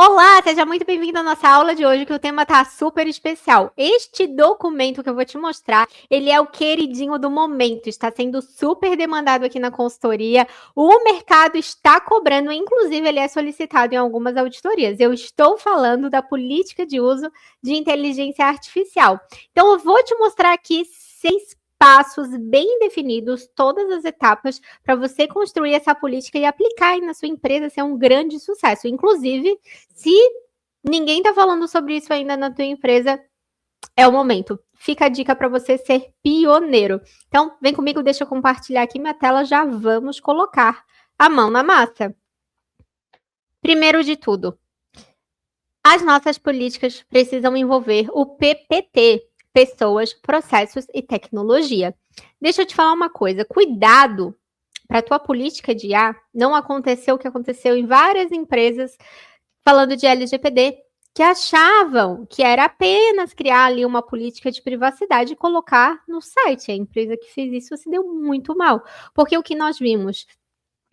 Olá, seja muito bem-vindo à nossa aula de hoje, que o tema tá super especial. Este documento que eu vou te mostrar, ele é o queridinho do momento, está sendo super demandado aqui na consultoria, o mercado está cobrando, inclusive ele é solicitado em algumas auditorias. Eu estou falando da política de uso de inteligência artificial. Então, eu vou te mostrar aqui 6 passos bem definidos, todas as etapas para você construir essa política e aplicar aí na sua empresa, ser um grande sucesso. Inclusive, se ninguém está falando sobre isso ainda na tua empresa, é o momento. Fica a dica para você ser pioneiro. Então, vem comigo, deixa eu compartilhar aqui minha tela, já vamos colocar a mão na massa. Primeiro de tudo, as nossas políticas precisam envolver o PPT, pessoas, processos e tecnologia. Deixa eu te falar uma coisa, cuidado para a tua política de IA não acontecer o que aconteceu em várias empresas falando de LGPD, que achavam que era apenas criar ali uma política de privacidade e colocar no site. A empresa que fez isso se deu muito mal, porque o que nós vimos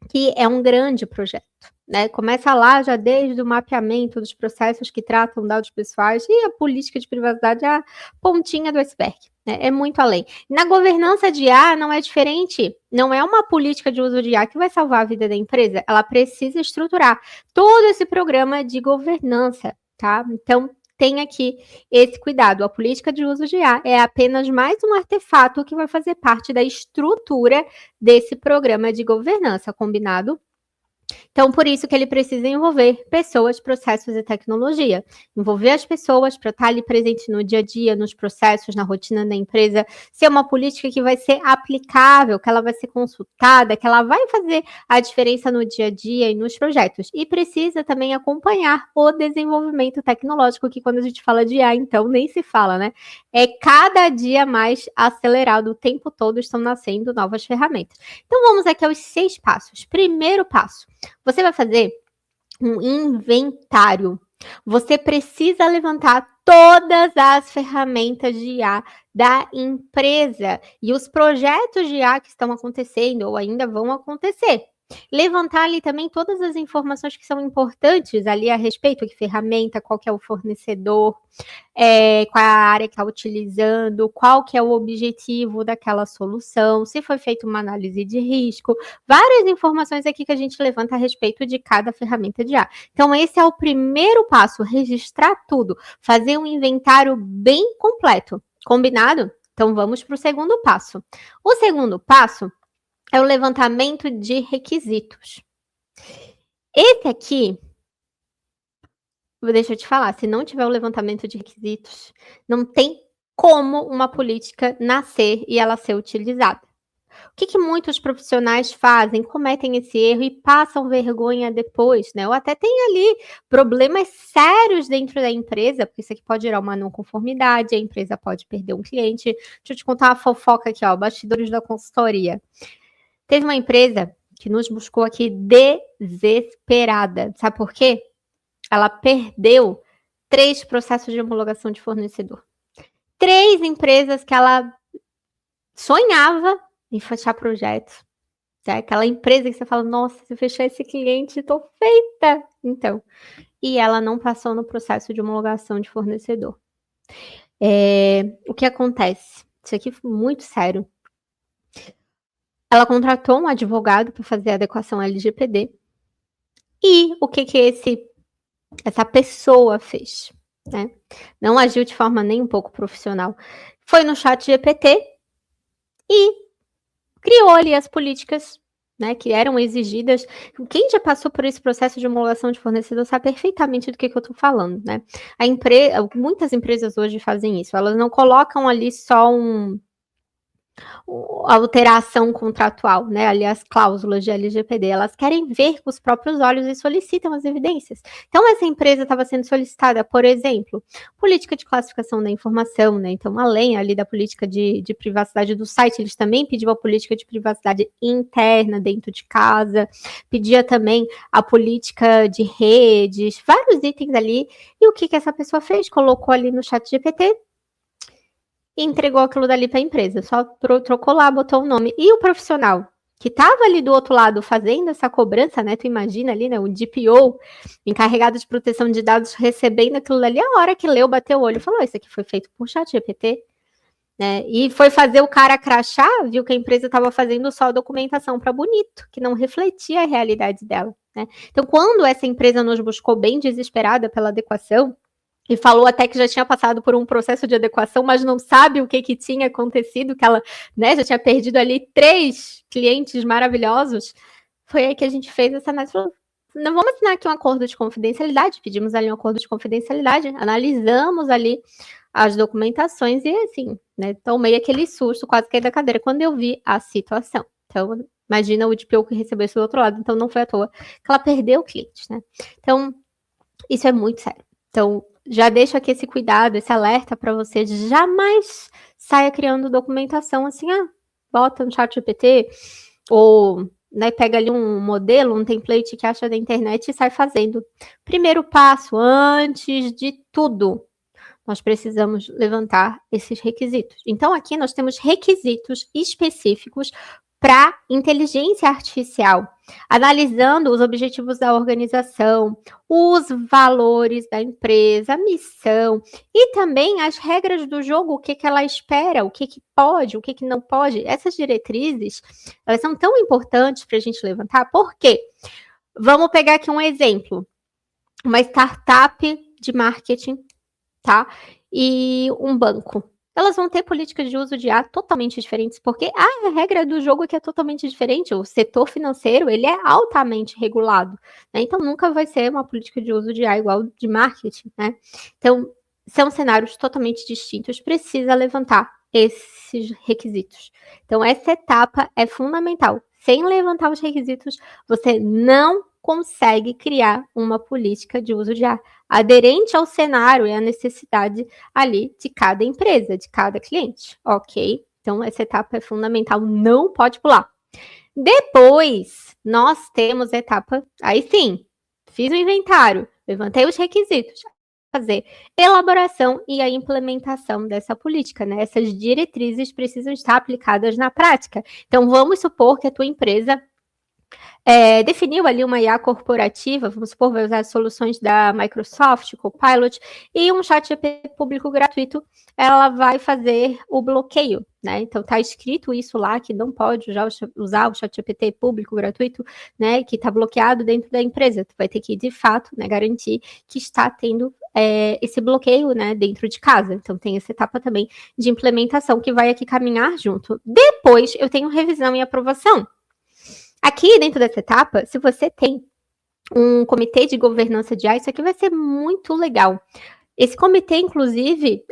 que é um grande projeto, né? Começa lá já desde o mapeamento dos processos que tratam dados pessoais e a política de privacidade é a pontinha do iceberg, né? É muito além. Na governança de IA não é diferente, não é uma política de uso de IA que vai salvar a vida da empresa, ela precisa estruturar todo esse programa de governança, tá? Então, tem aqui esse cuidado. A política de uso de IA é apenas mais um artefato que vai fazer parte da estrutura desse programa de governança, combinado? Então, por isso que ele precisa envolver pessoas, processos e tecnologia. Envolver as pessoas para estar ali presente no dia a dia, nos processos, na rotina da empresa, ser uma política que vai ser aplicável, que ela vai ser consultada, que ela vai fazer a diferença no dia a dia e nos projetos. E precisa também acompanhar o desenvolvimento tecnológico, que quando a gente fala de IA, então, nem se fala, né? É cada dia mais acelerado, o tempo todo estão nascendo novas ferramentas. Então, vamos aqui aos 6 passos. Primeiro passo. Você vai fazer um inventário. Você precisa levantar todas as ferramentas de IA da empresa e os projetos de IA que estão acontecendo ou ainda vão acontecer. Levantar ali também todas as informações que são importantes ali a respeito, que ferramenta, qual que é o fornecedor, qual é a área que está utilizando, qual que é o objetivo daquela solução, se foi feita uma análise de risco, várias informações aqui que a gente levanta a respeito de cada ferramenta de IA. Então, esse é o primeiro passo, registrar tudo, fazer um inventário bem completo, combinado? Então, vamos para o segundo passo. O segundo passo é o levantamento de requisitos. Esse aqui, deixa eu te falar, se não tiver o levantamento de requisitos, não tem como uma política nascer e ela ser utilizada. O que muitos profissionais fazem? Cometem esse erro e passam vergonha depois, né? Ou até tem ali problemas sérios dentro da empresa, porque isso aqui pode gerar uma não conformidade, a empresa pode perder um cliente. Deixa eu te contar uma fofoca aqui, ó, bastidores da consultoria. Teve uma empresa que nos buscou aqui desesperada. Sabe por quê? Ela perdeu 3 processos de homologação de fornecedor. 3 empresas que ela sonhava em fechar projetos. É aquela empresa que você fala, nossa, se eu fechar esse cliente, tô feita. Então, e ela não passou no processo de homologação de fornecedor. O que acontece? Isso aqui foi muito sério. Ela contratou um advogado para fazer a adequação LGPD. E o que essa pessoa fez, né? Não agiu de forma nem um pouco profissional. Foi no chat GPT e criou ali as políticas, né, que eram exigidas. Quem já passou por esse processo de homologação de fornecedor sabe perfeitamente do que eu estou falando, né? Muitas empresas hoje fazem isso. Elas não colocam ali só a alteração contratual, né, ali as cláusulas de LGPD, elas querem ver com os próprios olhos e solicitam as evidências. Então, essa empresa estava sendo solicitada, por exemplo, política de classificação da informação, né, então, além ali da política de privacidade do site, eles também pediam a política de privacidade interna dentro de casa, pedia também a política de redes, vários itens ali, e o que essa pessoa fez? Colocou ali no chat GPT, e entregou aquilo dali para a empresa, só trocou lá, botou o nome. E o profissional? que estava ali do outro lado fazendo essa cobrança, né? Tu imagina ali, né? O DPO, encarregado de proteção de dados, recebendo aquilo ali, a hora que leu, bateu o olho e falou: isso aqui foi feito por ChatGPT. Né? E foi fazer o cara crachar, viu que a empresa estava fazendo só documentação para bonito, que não refletia a realidade dela. Né? Então, quando essa empresa nos buscou bem desesperada pela adequação, e falou até que já tinha passado por um processo de adequação, mas não sabe o que tinha acontecido, que ela, né, já tinha perdido ali 3 clientes maravilhosos, foi aí que a gente fez essa análise. Falou, não, vamos assinar aqui um acordo de confidencialidade, pedimos ali um acordo de confidencialidade, analisamos ali as documentações e assim, né, tomei aquele susto, quase caí da cadeira quando eu vi a situação. Então, imagina o DPO que recebeu isso do outro lado, então não foi à toa que ela perdeu clientes, né? Então, isso é muito sério. Então, já deixo aqui esse cuidado, esse alerta para você, jamais saia criando documentação assim, bota no ChatGPT, ou né, pega ali um modelo, um template que acha da internet e sai fazendo. Primeiro passo, antes de tudo, nós precisamos levantar esses requisitos. Então, aqui nós temos requisitos específicos para inteligência artificial, analisando os objetivos da organização, os valores da empresa, a missão e também as regras do jogo, o que ela espera, o que pode, o que não pode. Essas diretrizes, elas são tão importantes para a gente levantar, porque vamos pegar aqui um exemplo, uma startup de marketing, tá? E um banco. Elas vão ter políticas de uso de IA totalmente diferentes, porque a regra do jogo aqui é totalmente diferente. O setor financeiro, ele é altamente regulado, né? Então, nunca vai ser uma política de uso de IA igual de marketing, né? Então, são cenários totalmente distintos. Precisa levantar esses requisitos. Então, essa etapa é fundamental. Sem levantar os requisitos, você não consegue criar uma política de uso de IA aderente ao cenário e à necessidade ali de cada empresa, de cada cliente, ok? Então, essa etapa é fundamental, não pode pular. Depois, nós temos a etapa, aí sim, fiz o inventário, levantei os requisitos, fazer elaboração e a implementação dessa política, né? Essas diretrizes precisam estar aplicadas na prática. Então, vamos supor que a tua empresa definiu ali uma IA corporativa, vamos supor, vai usar as soluções da Microsoft, Copilot, e um chat GPT público gratuito, ela vai fazer o bloqueio, né? Então, está escrito isso lá, que não pode usar o chat GPT público gratuito, né? Que está bloqueado dentro da empresa. Tu vai ter que, de fato, né, garantir que está tendo esse bloqueio, né, dentro de casa. Então, tem essa etapa também de implementação que vai aqui caminhar junto. Depois, eu tenho revisão e aprovação. Aqui, dentro dessa etapa, se você tem um comitê de governança de IA, isso aqui vai ser muito legal. Esse comitê, inclusive,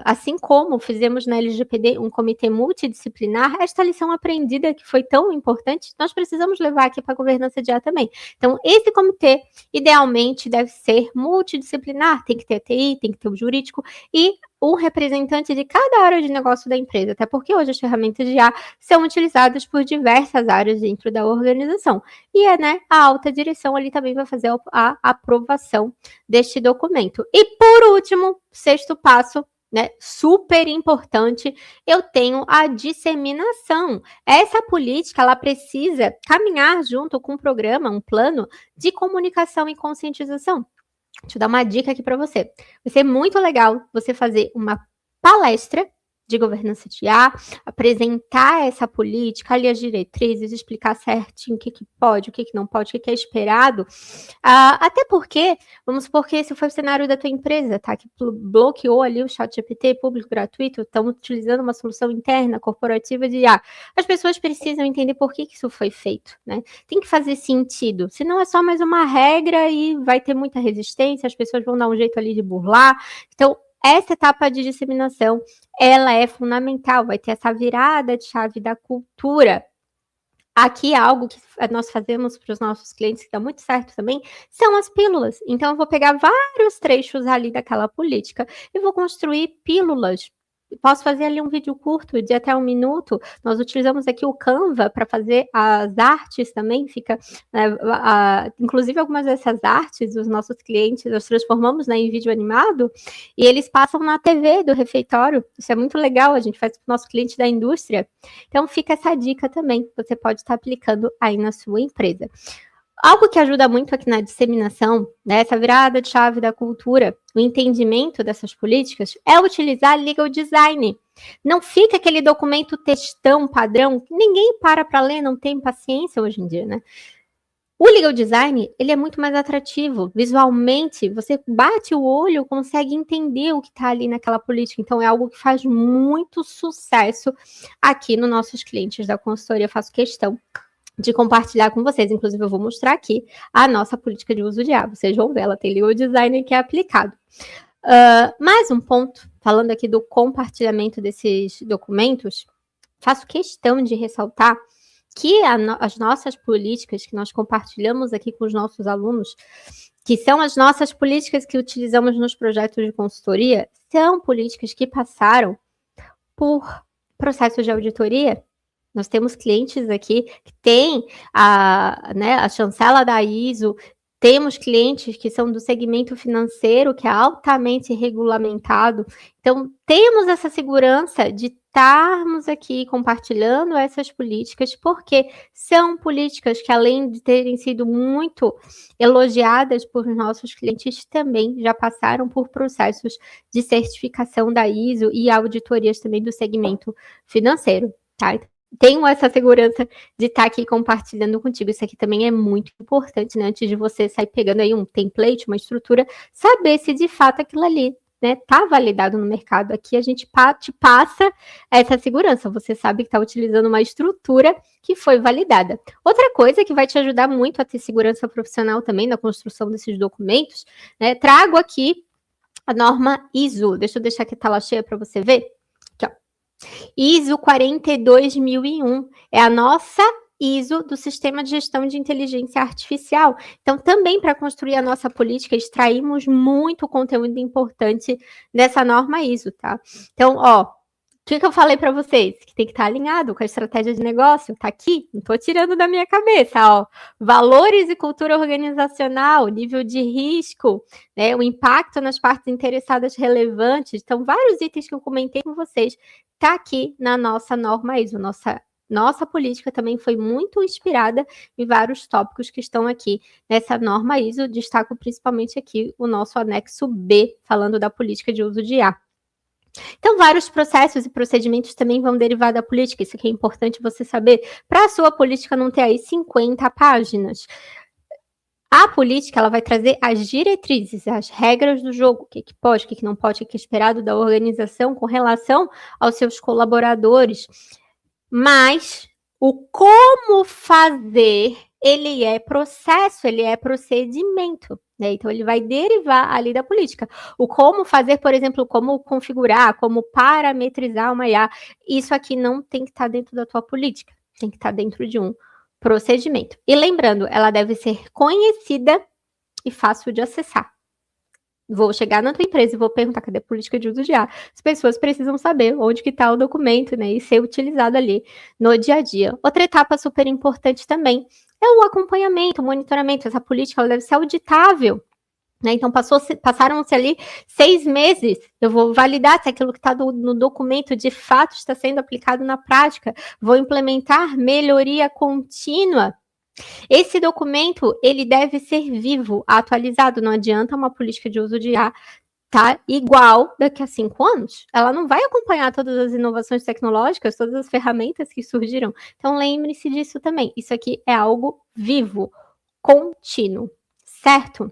assim como fizemos na LGPD um comitê multidisciplinar, esta lição aprendida que foi tão importante, nós precisamos levar aqui para a governança de IA também. Então, esse comitê, idealmente, deve ser multidisciplinar, tem que ter a TI, tem que ter o jurídico e um representante de cada área de negócio da empresa, até porque hoje as ferramentas de IA são utilizadas por diversas áreas dentro da organização. E né, a alta direção ali também vai fazer a aprovação deste documento. E por último, sexto passo, né, super importante, eu tenho a disseminação. Essa política, ela precisa caminhar junto com um programa, um plano de comunicação e conscientização. Deixa eu dar uma dica aqui para você. Vai ser muito legal você fazer uma palestra de governança de IA, apresentar essa política, ali as diretrizes, explicar certinho o que pode, o que não pode, o que é esperado. Até porque, vamos supor que esse foi o cenário da tua empresa, tá? Que bloqueou ali o ChatGPT público gratuito, estão utilizando uma solução interna, corporativa de IA. As pessoas precisam entender por que isso foi feito, né? Tem que fazer sentido, senão é só mais uma regra e vai ter muita resistência, as pessoas vão dar um jeito ali de burlar. Então, essa etapa de disseminação, ela é fundamental, vai ter essa virada de chave da cultura. Aqui, algo que nós fazemos para os nossos clientes, que dá muito certo também, são as pílulas. Então, eu vou pegar vários trechos ali daquela política e vou construir pílulas posso fazer ali um vídeo curto de até 1 minuto. Nós utilizamos aqui o Canva para fazer as artes também, fica, inclusive algumas dessas artes, os nossos clientes, nós transformamos, né, em vídeo animado, e eles passam na TV do refeitório. Isso é muito legal, a gente faz para o nosso cliente da indústria. Então fica essa dica também, você pode estar aplicando aí na sua empresa. Algo que ajuda muito aqui na disseminação, né, essa virada de chave da cultura, o entendimento dessas políticas, é utilizar legal design. Não fica aquele documento textão padrão, que ninguém para ler, não tem paciência hoje em dia, né? O legal design, ele é muito mais atrativo. Visualmente, você bate o olho, consegue entender o que está ali naquela política. Então, é algo que faz muito sucesso aqui nos nossos clientes da consultoria. Eu faço questão de compartilhar com vocês. Inclusive, eu vou mostrar aqui a nossa política de uso de IA. Vocês vão ver, ela tem legal design que é aplicado. Mais um ponto, falando aqui do compartilhamento desses documentos, faço questão de ressaltar que as nossas políticas que nós compartilhamos aqui com os nossos alunos, que são as nossas políticas que utilizamos nos projetos de consultoria, são políticas que passaram por processos de auditoria. Nós temos clientes aqui que têm a chancela da ISO, temos clientes que são do segmento financeiro, que é altamente regulamentado. Então, temos essa segurança de estarmos aqui compartilhando essas políticas, porque são políticas que, além de terem sido muito elogiadas por nossos clientes, também já passaram por processos de certificação da ISO e auditorias também do segmento financeiro, tá? Tenho essa segurança de estar aqui compartilhando contigo. Isso aqui também é muito importante, né? Antes de você sair pegando aí um template, uma estrutura, saber se de fato aquilo ali, né, tá validado no mercado. Aqui a gente te passa essa segurança. Você sabe que está utilizando uma estrutura que foi validada. Outra coisa que vai te ajudar muito a ter segurança profissional também na construção desses documentos, né? Trago aqui a norma ISO. Deixa eu deixar aqui a tela cheia para você ver. ISO 42001 é a nossa ISO do Sistema de Gestão de Inteligência Artificial. Então, também para construir a nossa política, extraímos muito conteúdo importante dessa norma ISO, tá? Então, o que eu falei para vocês? Que tem que estar alinhado com a estratégia de negócio, tá aqui, não estou tirando da minha cabeça, valores e cultura organizacional, nível de risco, né, o impacto nas partes interessadas relevantes, então vários itens que eu comentei com vocês, tá aqui na nossa norma ISO, nossa política também foi muito inspirada em vários tópicos que estão aqui nessa norma ISO, destaco principalmente aqui o nosso anexo B, falando da política de uso de IA. Então, vários processos e procedimentos também vão derivar da política, isso aqui é importante você saber, para a sua política não ter aí 50 páginas. A política, ela vai trazer as diretrizes, as regras do jogo, o que pode, o que não pode, o que é esperado da organização com relação aos seus colaboradores, mas o como fazer, ele é processo, ele é procedimento, né? Então, ele vai derivar ali da política. O como fazer, por exemplo, como configurar, como parametrizar uma IA, isso aqui não tem que estar dentro da tua política, tem que estar dentro de um procedimento. E lembrando, ela deve ser conhecida e fácil de acessar. Vou chegar na tua empresa e vou perguntar cadê a política de uso de IA. As pessoas precisam saber onde que está o documento, né, e ser utilizado ali no dia a dia. Outra etapa super importante também é o acompanhamento, o monitoramento. Essa política ela deve ser auditável, né? Então, passaram-se ali 6 meses, eu vou validar se aquilo que está no documento de fato está sendo aplicado na prática, vou implementar melhoria contínua. Esse documento, ele deve ser vivo, atualizado, não adianta uma política de uso de IA tá igual daqui a 5 anos. Ela não vai acompanhar todas as inovações tecnológicas, todas as ferramentas que surgiram. Então, lembre-se disso também. Isso aqui é algo vivo, contínuo, certo?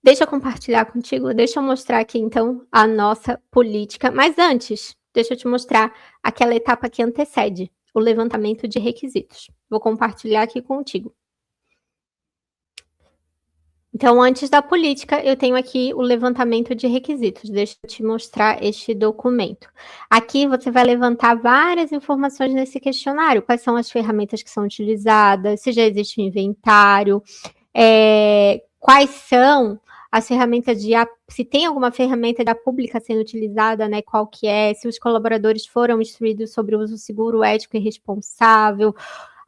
Deixa eu compartilhar contigo, deixa eu mostrar aqui, então, a nossa política. Mas antes, deixa eu te mostrar aquela etapa que antecede o levantamento de requisitos. Vou compartilhar aqui contigo. Então, antes da política, eu tenho aqui o levantamento de requisitos. Deixa eu te mostrar este documento. Aqui você vai levantar várias informações nesse questionário. Quais são as ferramentas que são utilizadas, se já existe um inventário, quais são as ferramentas de IA, se tem alguma ferramenta de IA pública sendo utilizada, né, qual que é, se os colaboradores foram instruídos sobre o uso seguro, ético e responsável,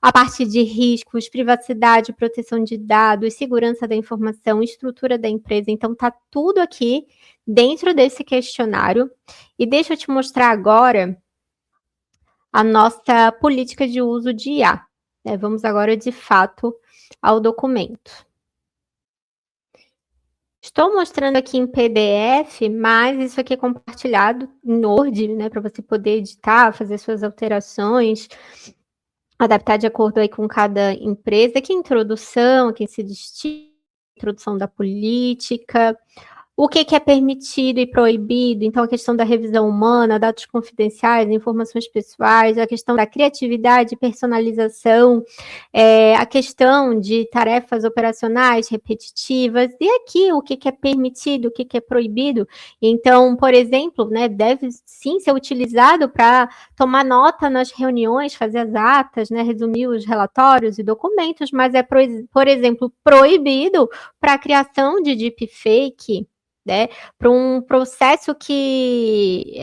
a parte de riscos, privacidade, proteção de dados, segurança da informação, estrutura da empresa. Então, está tudo aqui dentro desse questionário. E deixa eu te mostrar agora a nossa política de uso de IA. Vamos agora, de fato, ao documento. Estou mostrando aqui em PDF, mas isso aqui é compartilhado em Word, né, para você poder editar, fazer suas alterações, adaptar de acordo aí com cada empresa. Aqui introdução, aqui se destila, introdução da política, o que é permitido e proibido, então a questão da revisão humana, dados confidenciais, informações pessoais, a questão da criatividade e personalização, a questão de tarefas operacionais repetitivas, e aqui o que é permitido, o que é proibido. Então, por exemplo, né, deve sim ser utilizado para tomar nota nas reuniões, fazer as atas, né, resumir os relatórios e documentos, mas é, por exemplo, proibido para a criação de deepfake, né, para um processo que,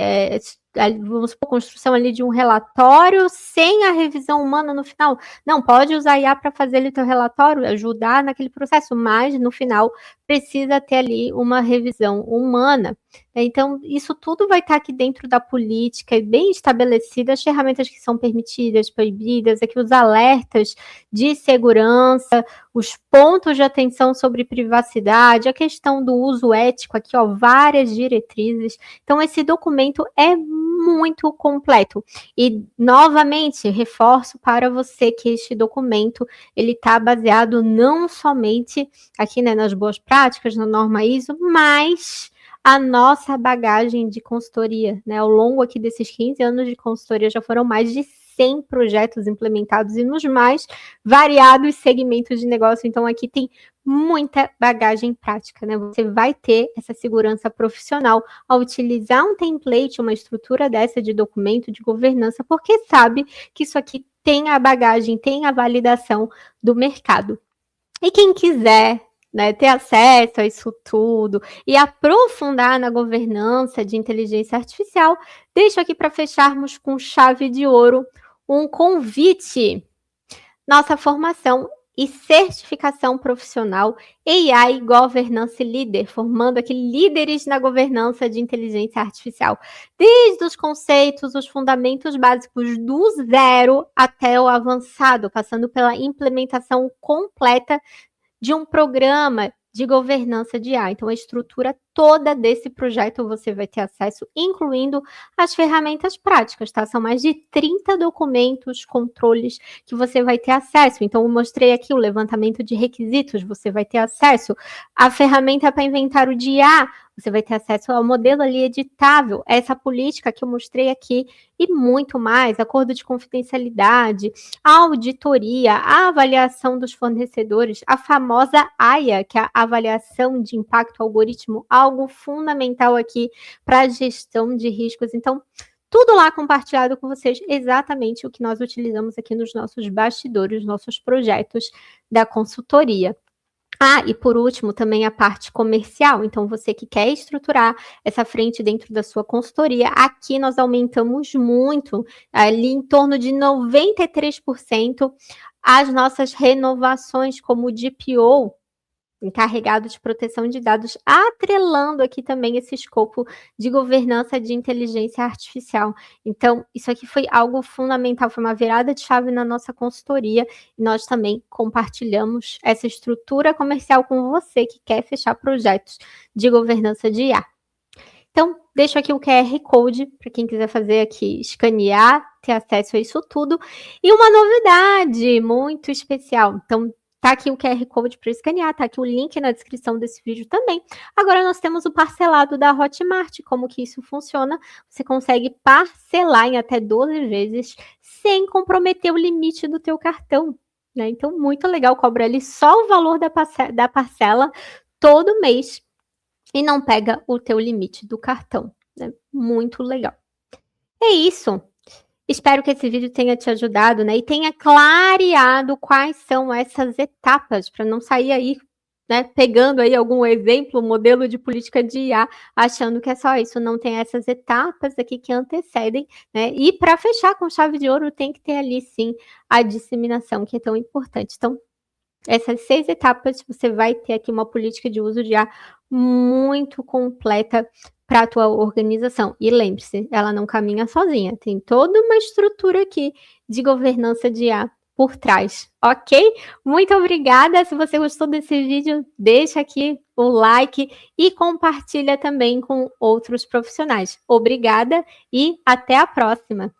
vamos supor, construção ali de um relatório sem a revisão humana no final. Não, pode usar IA para fazer ali o teu relatório, ajudar naquele processo, mas no final precisa ter ali uma revisão humana. Então, isso tudo vai estar aqui dentro da política, bem estabelecida, as ferramentas que são permitidas, proibidas, aqui os alertas de segurança, os pontos de atenção sobre privacidade, a questão do uso ético, aqui, ó, várias diretrizes. Então, esse documento é muito completo. E, novamente, reforço para você que este documento, ele está baseado não somente aqui, né, nas boas práticas, na norma ISO, mas a nossa bagagem de consultoria, né? Ao longo aqui desses 15 anos de consultoria, já foram mais de 100 projetos implementados e nos mais variados segmentos de negócio. Então, aqui tem muita bagagem prática, né? Você vai ter essa segurança profissional ao utilizar um template, uma estrutura dessa de documento de governança, porque sabe que isso aqui tem a bagagem, tem a validação do mercado. E quem quiser, né, ter acesso a isso tudo e aprofundar na governança de inteligência artificial, deixo aqui para fecharmos com chave de ouro um convite. Nossa formação e certificação profissional AI Governance Leader, formando aqui líderes na governança de inteligência artificial, desde os conceitos, os fundamentos básicos do zero até o avançado, passando pela implementação completa de um programa de governança de IA. Então, a estrutura toda desse projeto você vai ter acesso, incluindo as ferramentas práticas, tá? São mais de 30 documentos, controles que você vai ter acesso. Então, eu mostrei aqui o levantamento de requisitos, você vai ter acesso à ferramenta para inventário de IA, você vai ter acesso ao modelo ali editável, essa política que eu mostrei aqui e muito mais, acordo de confidencialidade, a auditoria, a avaliação dos fornecedores, a famosa AIA, que é a avaliação de impacto algoritmo, algo fundamental aqui para a gestão de riscos. Então, tudo lá compartilhado com vocês, exatamente o que nós utilizamos aqui nos nossos bastidores, nossos projetos da consultoria. E por último, também a parte comercial. Então, você que quer estruturar essa frente dentro da sua consultoria, aqui nós aumentamos muito, ali em torno de 93%, as nossas renovações como DPO, encarregado de proteção de dados, atrelando aqui também esse escopo de governança de inteligência artificial. Então, isso aqui foi algo fundamental, foi uma virada de chave na nossa consultoria, e nós também compartilhamos essa estrutura comercial com você que quer fechar projetos de governança de IA. Então, deixo aqui o QR Code para quem quiser fazer aqui, escanear, ter acesso a isso tudo. E uma novidade muito especial. Então, tá aqui o QR Code para escanear, tá aqui o link na descrição desse vídeo também. Agora nós temos o parcelado da Hotmart. Como que isso funciona? Você consegue parcelar em até 12 vezes sem comprometer o limite do teu cartão, né? Então, muito legal, cobra ali só o valor da parcela todo mês e não pega o teu limite do cartão, né? Muito legal. É isso. Espero que esse vídeo tenha te ajudado, né? E tenha clareado quais são essas etapas, para não sair aí, né, pegando aí algum exemplo, modelo de política de IA, achando que é só isso, não tem essas etapas aqui que antecedem, né? E para fechar com chave de ouro, tem que ter ali sim a disseminação, que é tão importante. Então, essas 6 etapas, você vai ter aqui uma política de uso de IA muito completa para a tua organização. E lembre-se, ela não caminha sozinha, tem toda uma estrutura aqui de governança de IA por trás, ok? Muito obrigada. Se você gostou desse vídeo, deixa aqui o like e compartilha também com outros profissionais. Obrigada e até a próxima.